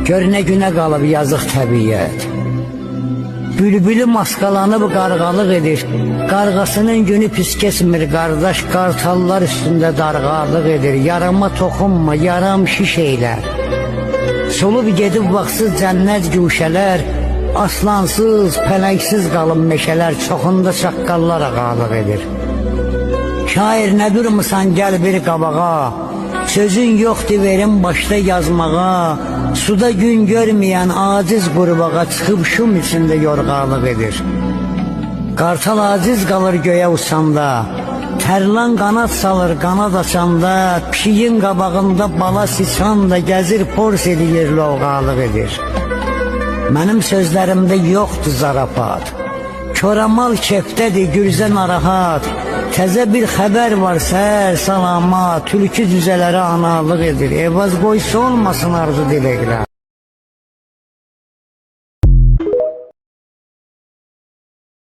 Gör nə günə qalıb yazıq təbiyyət. Bülbülü maskalanıb qarğalıq edir. Qarğasının günü pis kesmir qardaş, qartallar üstündə darğalıq edir. Yarama toxunma, yaram şiş eylər. Solub gedib vaxtsız cənnət güşələr, aslansız, pələngsiz qalın meşələr, çoxunda çaqqallar ağalıq edir. Şair nə durmusan gəl bir qabağa, sözün yoxdur verin başda yazmağa, suda gün görməyən aciz qurbağa çıxıb şum içində yorğalıq edir. Qartal aciz qalır göyə uçanda, tərlan qanad salır qanad açanda, pişiyin qabağında bala siçan da gəzir pors edir lovğalıq edir. Mənim sözlərimdə yoxdur zarafat, Koramal kefdədir gürzə narahat, təzə bir xəbər var səhər salamat, tülkü cüzələri analıq edir, evaz qoysa olmasın arzu diləqlər.